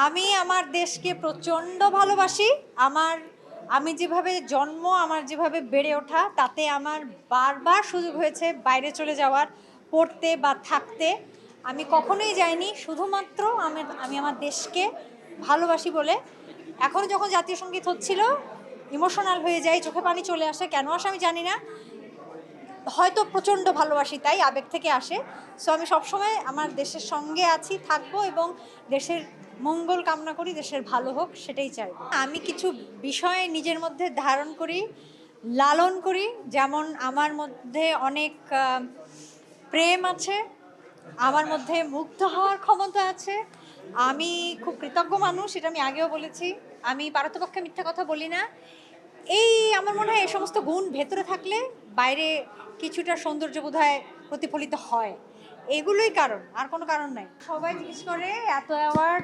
আমি আমার দেশকে প্রচণ্ড ভালোবাসি। আমার আমি যেভাবে জন্ম, আমার যেভাবে বেড়ে ওঠা, তাতে আমার বারবার সুযোগ হয়েছে বাইরে চলে যাওয়ার, পড়তে বা থাকতে। আমি কখনোই যাইনি শুধুমাত্র আমি আমার দেশকে ভালোবাসি বলে। এখনও যখন জাতীয় সঙ্গীত হচ্ছিল ইমোশনাল হয়ে যাই, চোখে পানি চলে আসে, কেন আসে আমি জানি না, হয়তো প্রচণ্ড ভালোবাসি তাই আবেগ থেকে আসে। সো আমি সবসময় আমার দেশের সঙ্গে আছি, থাকবো এবং দেশের মঙ্গল কামনা করি, দেশের ভালো হোক সেটাই চাই। আমি কিছু বিষয় নিজের মধ্যে ধারণ করি, লালন করি। যেমন আমার মধ্যে অনেক প্রেম আছে, আমার মধ্যে মুগ্ধ হওয়ার ক্ষমতা আছে। আমি খুব কৃতজ্ঞ মানুষ, এটা আমি আগেও বলেছি। আমি পারতপক্ষে মিথ্যা কথা বলি না। এই আমার মনে হয় এই সমস্ত গুণ ভেতরে থাকলে বাইরে কিছুটা সৌন্দর্য বোধহয় প্রতিফলিত হয়। এগুলোই কারণ, আর কোনো কারণ নাই। সবাই জিজ্ঞেস করে এত অ্যাওয়ার্ড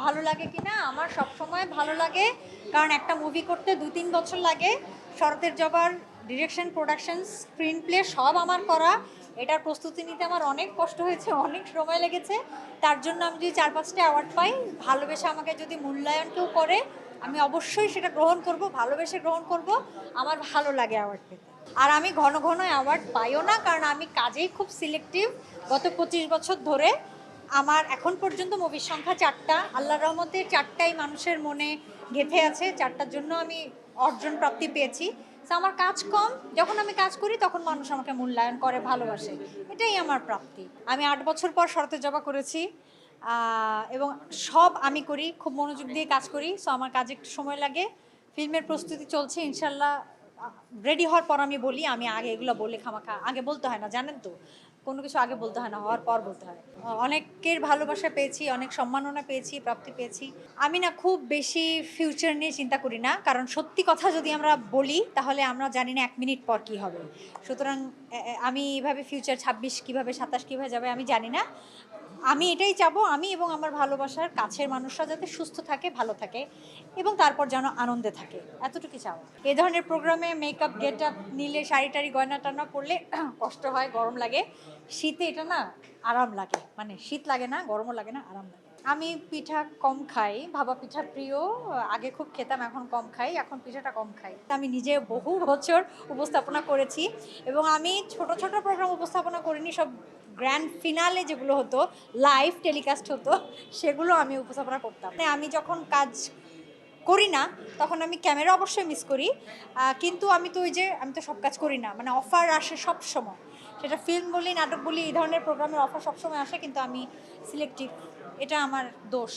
ভালো লাগে কি না। আমার সব সময় ভালো লাগে, কারণ একটা মুভি করতে 2-3 বছর লাগে। শরতের জবার ডিরেকশন, প্রোডাকশন, স্ক্রিন প্লে সব আমার করা। এটার প্রস্তুতি নিতে আমার অনেক কষ্ট হয়েছে, অনেক সময় লেগেছে। তার জন্য আমি যদি 4-5টা অ্যাওয়ার্ড পাই, ভালোবেসে আমাকে যদি মূল্যায়ন কেউ করে, আমি অবশ্যই সেটা গ্রহণ করব, ভালোবেসে গ্রহণ করব। আমার ভালো লাগে অ্যাওয়ার্ড পেতে। আর আমি ঘন ঘন অ্যাওয়ার্ড পাইও না, কারণ আমি কাজেই খুব সিলেক্টিভ। গত 25 বছর ধরে আমার এখন পর্যন্ত মুভির সংখ্যা 4টা। আল্লাহর রহমতে 4টাই মানুষের মনে গেঁথে আছে, 4টার জন্য আমি অর্জন প্রাপ্তি পেয়েছি। তো আমার কাজ কম, যখন আমি কাজ করি তখন মানুষ আমাকে মূল্যায়ন করে, ভালোবাসে। এটাই আমার প্রাপ্তি। আমি 8 বছর পর শরতের জবা করেছি, এবং সব আমি করি, খুব মনোযোগ দিয়ে কাজ করি। সো আমার কাজে একটু সময় লাগে। ফিল্মের প্রস্তুতি চলছে, ইনশাল্লাহ রেডি হওয়ার পর আমি বলি। আমি আগে এগুলো বলে খামাখা আগে বলতে হয় না, জানেন তো, কোনো কিছু আগে বলতে হয় না, হওয়ার পর বলতে হয়। অনেকের ভালোবাসা পেয়েছি, অনেক সম্মাননা পেয়েছি, প্রাপ্তি পেয়েছি। আমি না খুব বেশি ফিউচার নিয়ে চিন্তা করি না, কারণ সত্যি কথা যদি আমরা বলি তাহলে আমরা জানি না 1 মিনিট পর কী হবে। সুতরাং আমি এভাবে ফিউচার 26 কীভাবে, 27 কীভাবে যাবে আমি জানি না। আমি এটাই চাবো, আমি এবং আমার ভালোবাসার কাছের মানুষরা যাতে সুস্থ থাকে, ভালো থাকে এবং তারপর যেন আনন্দে থাকে, এতটুকু চাওয়া। এ ধরনের প্রোগ্রামে মেকআপ, গেট আপ নিলে, শাড়ি টাড়ি গয়না টানা পরলে কষ্ট হয়, গরম লাগে। শীতে এটা না আরাম লাগে, মানে শীত লাগে না, গরমও লাগে না, আরাম লাগে। আমি পিঠা কম খাই, ভাপা পিঠা প্রিয়। আগে খুব খেতাম, এখন কম খাই, এখন পিঠাটা কম খাই। আমি নিজে বহু বছর উপস্থাপনা করেছি এবং আমি ছোট ছোট প্রোগ্রাম উপস্থাপনা করিনি, সব গ্র্যান্ড ফিনালে যেগুলো হতো, লাইভ টেলিকাস্ট হতো, সেগুলো আমি উপস্থাপনা করতাম। মানে আমি যখন কাজ করি না তখন আমি ক্যামেরা অবশ্যই মিস করি, কিন্তু আমি তো সব কাজ করি না, মানে অফার আসে সব সময়, সেটা ফিল্ম বলি, নাটক বলি, এই ধরনের প্রোগ্রামের অফার সবসময় আসে, কিন্তু আমি সিলেক্টিভ। এটা আমার দোষ।